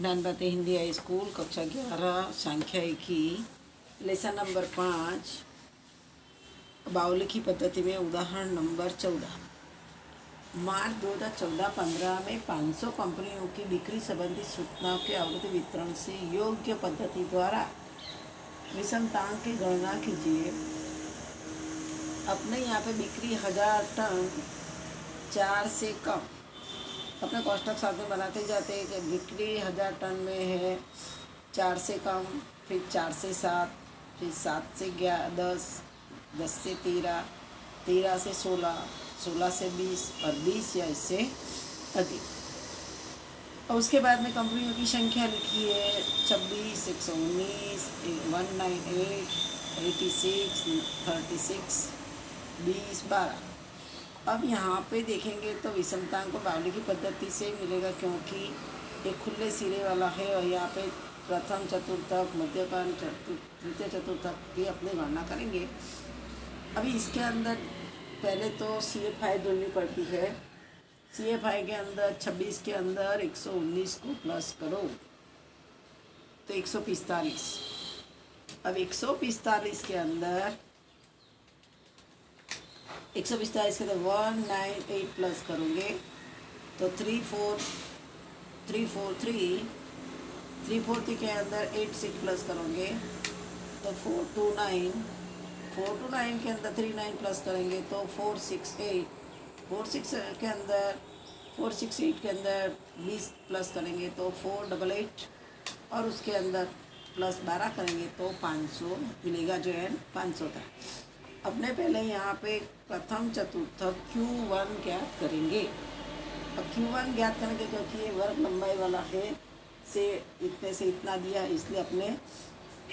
Gyan Bharti Hindi high school कक्षा 11 सांख्यिकी lesson number 5 बावलिखी पद्धति में उदाहरण नंबर 14। मार्च 2014-15 में 500 कंपनियों की बिक्री संबंधी सूचनाओं के आवृत्ति वितरण से योग्य पद्धति द्वारा विषमतांक की गणना कीजिए। अपने यहाँ पे बिक्री 1000 टन 4 से कम, अपने कोष्टक साथ में बनाते जाते हैं कि बिक्री 1000 टन में है 4 से कम, फिर 4 से 7, फिर 7 से 10, 10 से 13, 13 से 16, 16 से 20 और 20 या इससे अधिक। और उसके बाद में कंपनियों की संख्या लिखी है 26, 119, 198, 86, 36, 20, 12। अब यहाँ पे देखेंगे तो विषमतांक को बावलिखी पद्धति से मिलेगा, क्योंकि एक खुले सिरे वाला है और यहाँ पे प्रथम चतुर्थक, मध्यकान, तृतीय चतुर्थक की अपनी गणना करेंगे। अभी इसके अंदर पहले तो CFI ढूंढनी पड़ती है। CFI के अंदर 26 के अंदर 119 को प्लस करो तो 145। अब 145 के अंदर 145 के अंदर 198 प्लस करोगे तो 343 के अंदर 86 प्लस करोगे तो 429 के अंदर 39 प्लस करेंगे तो 468 के अंदर 468 के अंदर 20 प्लस करेंगे तो 488 और उसके अंदर प्लस 12 करेंगे तो 500 मिलेगा, जो है 500 था। अपने पहले यहाँ पे प्रथम चतुर्थक Q1 ज्ञात करेंगे। अब Q1 ज्ञात करेंगे क्योंकि ये वर्ग लंबाई वाला है, से इतने से इतना दिया, इसलिए अपने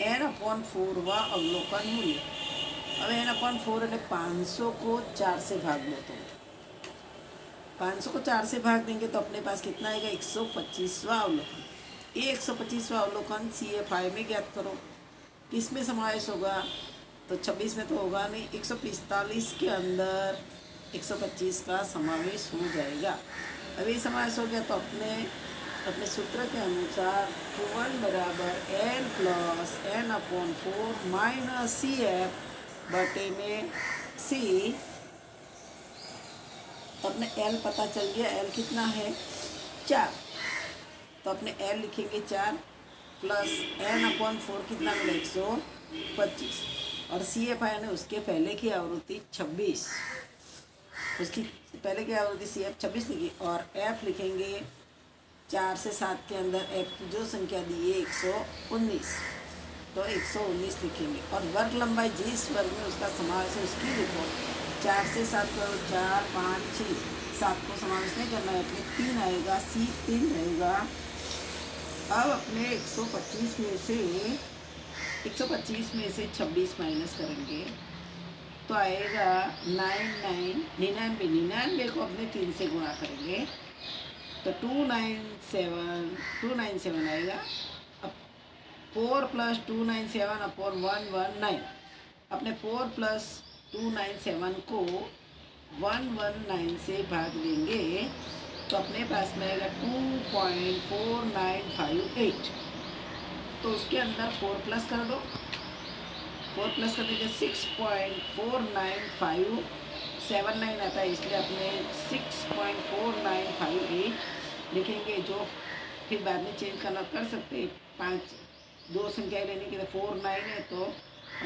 n/4 व अवलोकन मूल्य। अब n/4 है 500 को 4 से भाग दो, तो 500 को 4 से भाग देंगे तो अपने पास कितना आएगा 125वां अवलोकन। ये 125वां अवलोकन CFI में ज्ञात करो। किस में समावेश होगा तो 26 में तो होगा नहीं, 145 के अंदर 125 का समावेश हो जाएगा। अब ये समावेश हो गया तो अपने सूत्र के अनुसार Q1 बराबर L plus n/4 minus CF बटे में C। अपने L पता चल गया, L कितना है 4, तो अपने L लिखेंगे 4 प्लस n/4 कितना मिला 125 और CFI ने उसके पहले की आवृत्ति 26, उसकी पहले की आवृत्ति CF 26 लिखी और F लिखेंगे 4 से 7 के अंदर F की जो संख्या दी है 119, तो 119 लिखेंगे और वर्ग लंबाई जिस वर्ग में उसका समावेश है उसकी लिखो। 4 से 7 करो 4, 5, 6, 7 को समावेश नहीं करना है, अपने 3 आएगा, C 3 रहेगा। अब अपने 125 में से 26 माइनस करेंगे तो आएगा 99 को अपने 3 से गुणा करेंगे तो 297 आएगा। अब 4 प्लस 297 अपॉन 119, अपने 4 प्लस 297 को 119 से भाग देंगे तो अपने पास में आएगा 2.4958, तो उसके अंदर 4 प्लस कर दो, 4 प्लस करने के 6.49579 आता है, इसलिए अपने 6.4958 लिखेंगे, जो फिर बाद में चेंज करना कर सकते हैं। 2 संख्या लेने के लिए 4 9 है तो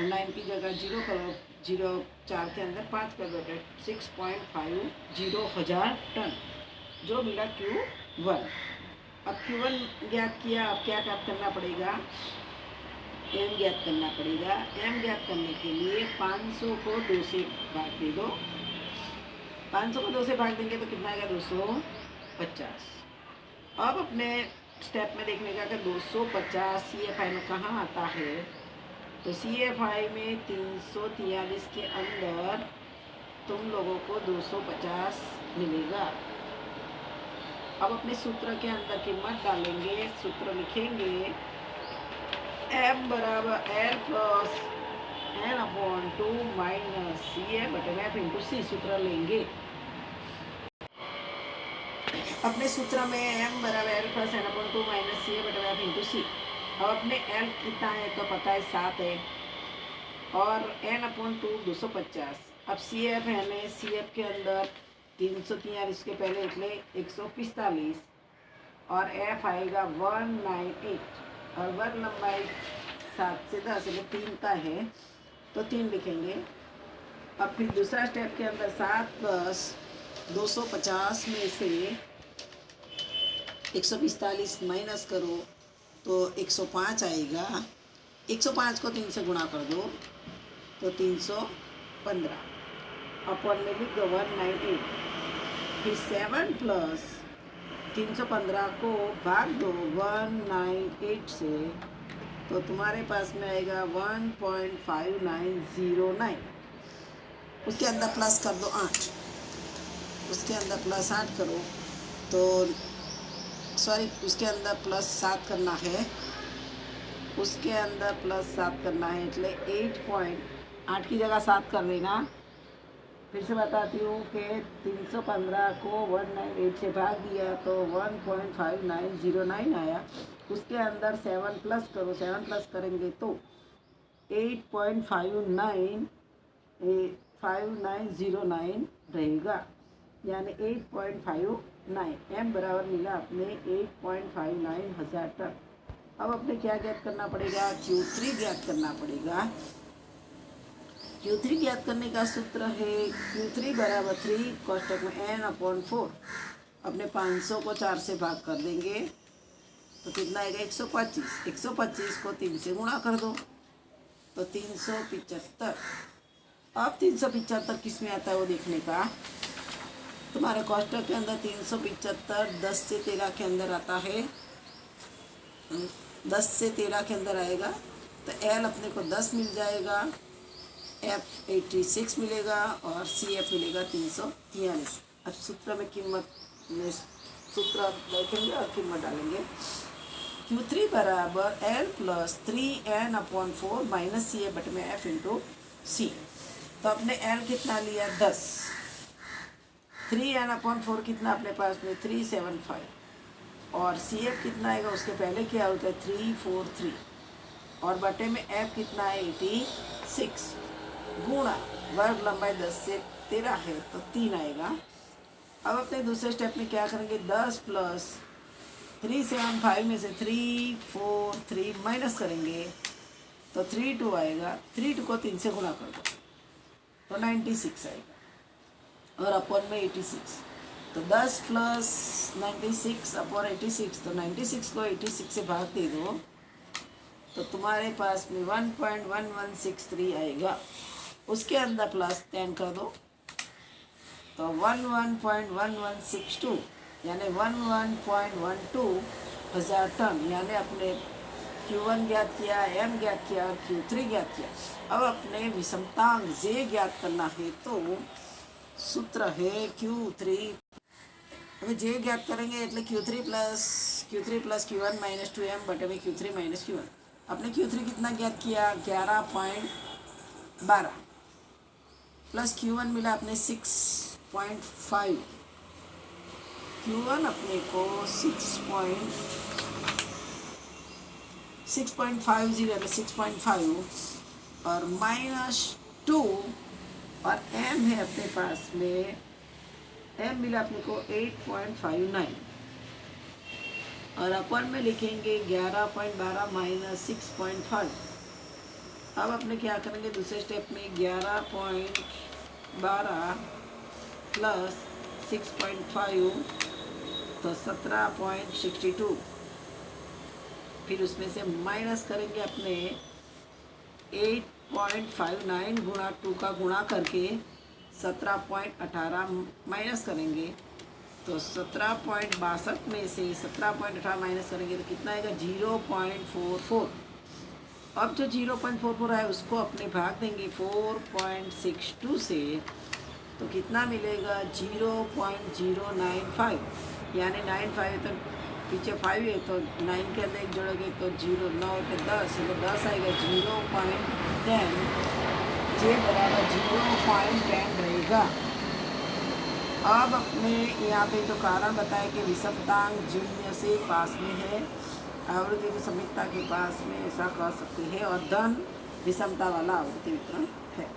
9 की जगह 0 करो, 0 4 के अंदर 5 कर दो, 6.50 हजार टन जो मिला Q1। अब Q1 ज्ञात किया, अब क्या करना पड़ेगा M ज्ञात करना पड़ेगा। M ज्ञात करने के लिए 500 को 2 से भाग दे दो, 500 को 2 से भाग देंगे तो कितना आएगा 250। अब अपने स्टेप में देखने का कि 250 CFI में कहाँ आता है, तो CFI में 343 के अंदर तुम लोगों को 250 मिलेगा। अब अपने सूत्र के अंदर कीमत डालेंगे, सूत्र लिखेंगे M बराबर L plus n/2 minus CF बटे में F इंटू C, सूत्र लेंगे। अपने सूत्र में m बराबर L plus N upon 2 minus C A बटा एफ इंटू सी। अब अपने l कितना है तो पता है 7 है और n अपॉन 2 250। अब सी एफ है हमें सी एफ के अंदर 343 के पहले इसलिए 145 और एफ आएगा 198 और वर्ग लंबाई 7 से 10 मतलब 3 का है तो 3 लिखेंगे। अब फिर दूसरा स्टेप के अंदर 7 प्लस 250 में से 145 माइनस करो तो 105 आएगा। 105 को 3 से गुणा कर दो तो 315 अपन में लिख दो 198। फिर 7 प्लस 315 को भाग दो 198 से तो तुम्हारे पास में आएगा 1.5909। उसके अंदर प्लस कर दो 8, उसके अंदर प्लस 8 करो तो सॉरी उसके अंदर प्लस 7 करना है, उसके अंदर प्लस 7 करना है इसलिए 8 की जगह 7 कर देना। फिर से बताती हूँ कि 315 को 198 से भाग दिया तो 1.5909 आया। उसके अंदर 7 प्लस करो, 7 प्लस करेंगे तो 8.5909 रहेगा यानी 8.59। m बराबर मिला अपने 8.59 हज़ार टन। अब अपने क्या ज्ञात करना पड़ेगा, Q3 ज्ञात करना पड़ेगा। Q3 ज्ञात करने का सूत्र है Q3 बराबर 3 कोष्टक में n अपॉन 4। अपने 500 को 4 से भाग कर देंगे तो कितना आएगा 125। 125 को 3 से गुणा कर दो तो 375। अब 375 किस में आता है वो देखने का। तुम्हारे कोष्टक के अंदर 375 10 से 13 के अंदर आता है, 10 से 13 के अंदर आएगा तो L अपने को 10 मिल जाएगा, F 86 मिलेगा और CF मिलेगा 343। अब सूत्र में कीमत में सूत्र लिखेंगे और कीमत डालेंगे। Q3 बराबर L plus 3n upon 4 minus C A बटे में F इंटू सी। तो अपने L कितना लिया 10, 3n अपॉन 4 कितना अपने पास में 375 और CF कितना आएगा उसके पहले क्या होता है 343 और बटे में F कितना है 86 गुणा वर्ग लंबाई 10 से 13 है तो 3 आएगा। अब अपने दूसरे स्टेप में क्या करेंगे 10 प्लस 375 में से 343 माइनस करेंगे तो 32 आएगा। 32 को 3 से गुणा कर दो तो 96 आएगा और अपॉन में 86 तो 10 प्लस 96 अपॉन 86 तो 96 को 86 से भाग दे दो तो तुम्हारे पास में 1.1163 आएगा। उसके अंदर प्लस 10 कर दो तो 11.1162 यानी 11.12 हज़ार टन यानी अपने Q1 ज्ञात किया, M ज्ञात किया और Q3 ज्ञात किया। अब अपने विषमतांक J ज्ञात करना है तो सूत्र है Q3। अभी J ज्ञात करेंगे એટલે Q3 plus Q1 minus 2M बटे में Q3 माइनस Q1। अपने Q3 कितना ज्ञात किया 11.12 प्लस Q1 मिला अपने 6.5। Q1 अपने को 6.50 यानी 6.5 और माइनस 2 और M है अपने पास में M मिला अपने को 8.59 और अपन में लिखेंगे 11.12 माइनस 6.5। अब अपने क्या करेंगे दूसरे स्टेप में 11.12 प्लस 6.5 तो 17.62 फिर उसमें से माइनस करेंगे अपने 8.59 गुणा 2 का गुणा करके 17.18 माइनस करेंगे तो 17.62 में से 17.18 माइनस करेंगे तो कितना आएगा 0.44। अब जो 0.44 है उसको अपने भाग देंगे 4.62 से तो कितना मिलेगा 0.095 यानी 95 तो पीछे 5 है तो 9 के अंदर एक जोड़ोगे तो 0 9 के 10 तो 10 आएगा 0.10 J बराबर 0.10 रहेगा। अब अपने यहाँ पे जो कारण बताए कि विषमतांक शून्य से पास में है, आवृत्ति विषमितता के पास में, ऐसा कह सकते हैं, और धन विषमता वाला आवृत्ति वितरण है।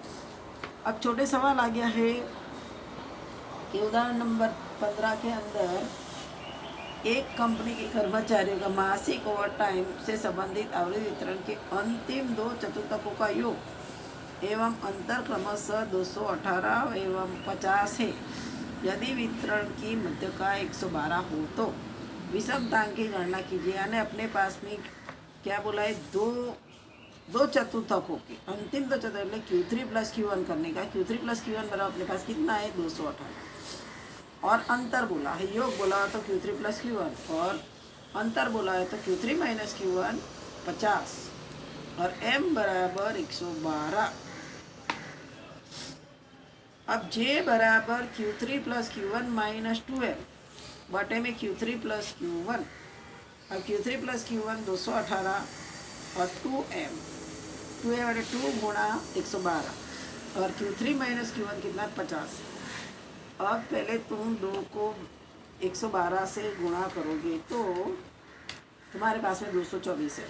अब छोटे सवाल आ गया है कि उदाहरण नंबर 15 के अंदर एक कंपनी के कर्मचारियों का मासिक ओवरटाइम से संबंधित आवृत्ति वितरण के अंतिम 2 चतुर्थकों का योग एवं अंतर क्रमशः 218 एवं 50 है। यदि वितरण की मध्यका 112 हो तो विषमतांक की गणना कीजिए। यानी अपने पास में क्या बोला है, दो चतुर्थकों के अंतिम 2 चतुर्थ Q3 प्लस Q1 करने का। Q3 प्लस Q1 बराबर अपने पास कितना है, 218, और अंतर बोला है, योग बोला है तो Q3 प्लस Q1, और अंतर बोला है तो Q3 माइनस Q1 50, और M बराबर 112। अब J बराबर Q3 plus Q1 minus 2M बटे में Q3 प्लस Q1। अब Q3 प्लस Q1 218 और 2M बटे 2 गुणा 112, और Q3 माइनस Q1 कितना, 50। अब पहले तुम 2 को 112 से गुणा करोगे तो तुम्हारे पास में 224 है।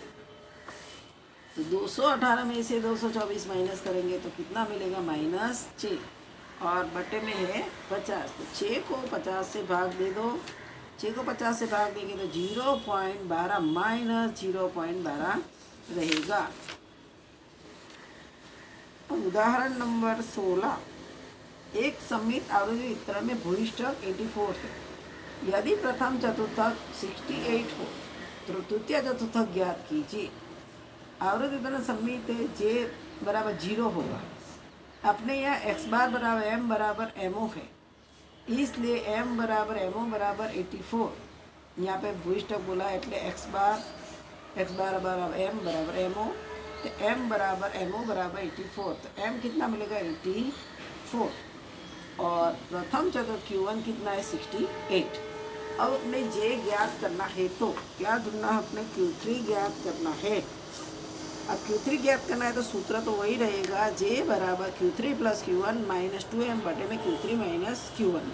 तो 218 में से 224 माइनस करेंगे तो कितना मिलेगा, -6, और बटे में है 50। तो 6 को 50 से भाग दे दो, 6 को 50 से भाग देंगे तो 0.12 माइनस 0.12 रहेगा। उदाहरण नंबर 16, एक सममित आवृत्ति वितरण में भूयिष्ठक 84 है। यदि प्रथम चतुर्थक 68 हो तो तृतीय चतुर्थक ज्ञात कीजिए। आवृत्ति वितरण सममित है, J बराबर 0 होगा। अपने यहाँ x बार बराबर m बराबर MO है, इसलिए m बराबर MO बराबर 84। यहाँ पे भूयिष्ठक बोला है એટલે x बार बराबर m बराबर MO, तो m बराबर MO बराबर 84। तो m कितना मिलेगा, 84, और प्रथम चतुर्थ Q1 कितना है, 68। अब अपने J ज्ञात करना है तो क्या ढूंढना है, अपने Q3 ज्ञात करना है। अब Q3 ज्ञात करना है तो सूत्र तो वही रहेगा, J बराबर Q3 plus Q1 minus 2M बटे में Q3 माइनस Q1।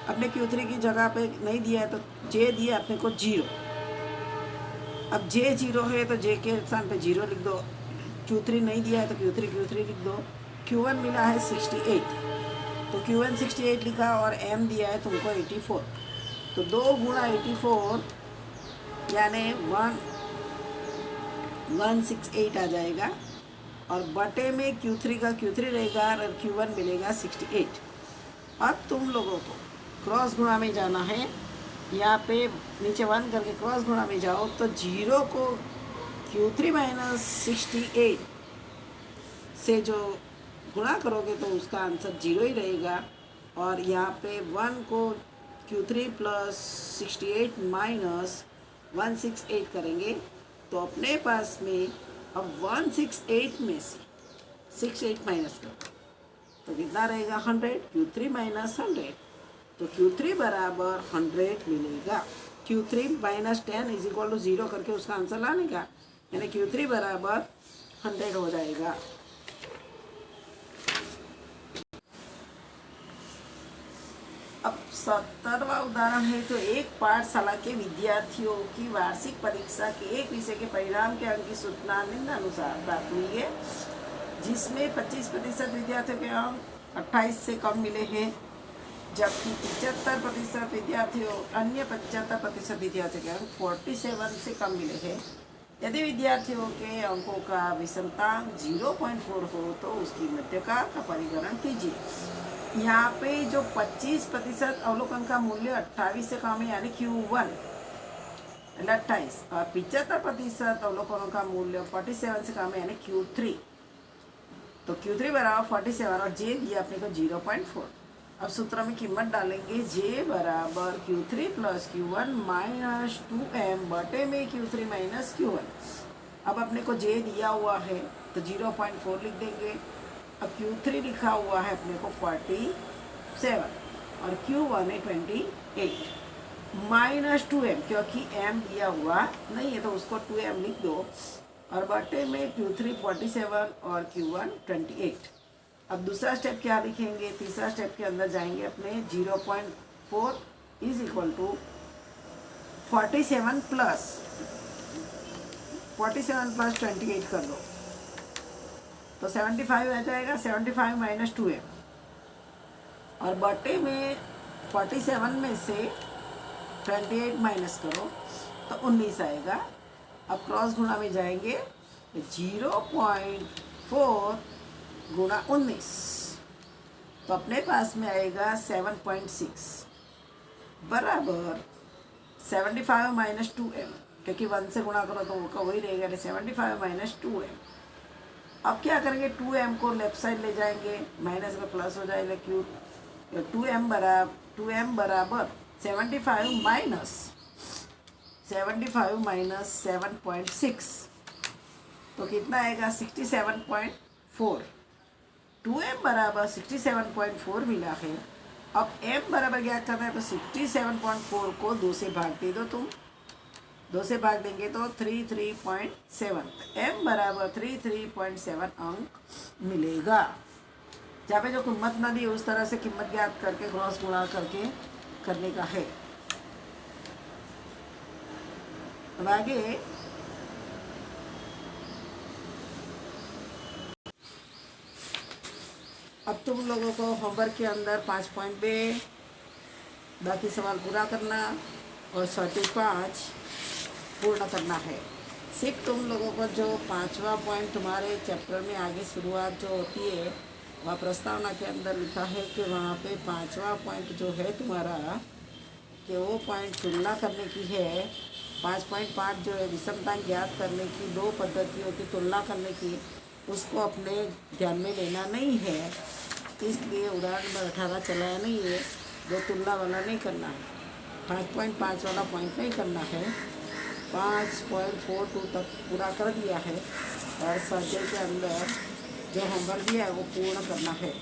अपने Q3 की जगह पे नहीं दिया है तो J दिया अपने को 0। अब J 0 है तो J के स्थान पे 0 लिख दो। Q3 नहीं दिया है तो Q3 लिख दो। Q1 मिला है 68, तो Q1 68 लिखा, और M दिया है तुमको 84। तो 2 गुणा 84 यानी 168 आ जाएगा, और बटे में Q3 का Q3 रहेगा और Q1 मिलेगा 68। अब तुम लोगों को क्रॉस गुणा में जाना है। यहाँ पे नीचे 1 करके क्रॉस गुणा में जाओ तो 0 को Q3 माइनस 68 से जो गुणा करोगे तो उसका आंसर 0 ही रहेगा, और यहाँ पे 1 को Q3 प्लस 68 माइनस 168 करेंगे तो अपने पास में अब 168 में से 68 माइनस करो तो कितना रहेगा, 100। Q3 माइनस 100, तो Q3 बराबर 100 मिलेगा। Q3 minus 10 is equal to 0 करके उसका आंसर लाने का, यानी Q3 बराबर 100 हो जाएगा। अब 70वां उदाहरण है, तो एक पाठशाला के विद्यार्थियों की वार्षिक परीक्षा के एक विषय के परिणाम के अंक की सूचना निम्नानुसार प्राप्त हुई है, जिसमें 25% विद्यार्थियों के अंक 28 से कम मिले हैं, जबकि 75% विद्यार्थियों अन्य 75% विद्यार्थियों के अंक 47 से कम मिले हैं। यदि विद्यार्थियों के अंकों का विषमतांक 0.4 हो तो उसकी मध्यका का परिगणन कीजिए। यहाँ पे जो 25% अवलोकन का मूल्य 28 से कम है, यानी Q1 28, और 75% अवलोकनों का मूल्य 47 से कम है, यानी Q3। तो Q3 बराबर 47 और J दिया अपने को 0.4। अब सूत्र में कीमत डालेंगे, J बराबर Q3 plus Q1 minus 2M बटे में Q3 माइनस Q1। अब अपने को J दिया हुआ है तो 0.4 लिख देंगे। अब Q3 लिखा हुआ है अपने को 47 और Q1 है 28 माइनस 2M, क्योंकि M दिया हुआ नहीं है तो उसको 2M लिख दो, और बटे में Q3 47 और Q1 28। अब दूसरा स्टेप क्या लिखेंगे, तीसरा स्टेप के अंदर जाएंगे अपने 0.4 इज इक्वल टू 47 प्लस 28 कर दो तो 75 आ जाएगा। 75 माइनस 2m और बटे में 47 में से 28 माइनस करो तो 19 आएगा। अब क्रॉस गुणा में जाएंगे 0.4 गुणा 19 तो अपने पास में आएगा 7.6 बराबर 75 माइनस 2m, क्योंकि 1 से गुणा करो तो वो वही रहेगा 75 माइनस 2m। अब क्या करेंगे, 2m को लेफ्ट साइड ले जाएंगे, माइनस में प्लस हो जाएगा, क्यों 2m बराबर 75 माइनस 7.6 तो कितना आएगा 67.4। 2m बराबर 67.4 मिला है। अब m बराबर क्या करना है, तो 67.4 को 2 से भाग दे दो तुम, 2 से भाग देंगे तो 33.7, m बराबर 33.7 अंक मिलेगा। जहाँ पे जो कीमत ना दी उस तरह से कीमत ज्ञात करके क्रॉस गुणा करके करने का है। अब आगे अब तुम लोगों को होमवर्क के अंदर 5 पॉइंट दे, बाकी सवाल पूरा करना और 5 पूर्ण करना है। सिर्फ तुम लोगों को जो 5वां पॉइंट तुम्हारे चैप्टर में आगे शुरुआत जो होती है वह प्रस्तावना के अंदर लिखा है कि वहाँ पे 5वां पॉइंट जो है तुम्हारा कि वो पॉइंट तुलना करने की है। 5.5 जो है विषमता ज्ञात करने की 2 पद्धतियों की तुलना करने की, उसको अपने ध्यान में लेना नहीं है, इसलिए उदाहरण नंबर 18 चलाया नहीं है। जो तुलना वाला नहीं करना है, 5.5 वाला पॉइंट नहीं करना है। 5.42 तक पूरा कर दिया है और स्वाध्याय के अंदर जो होमवर्क दिया है वो पूर्ण करना है।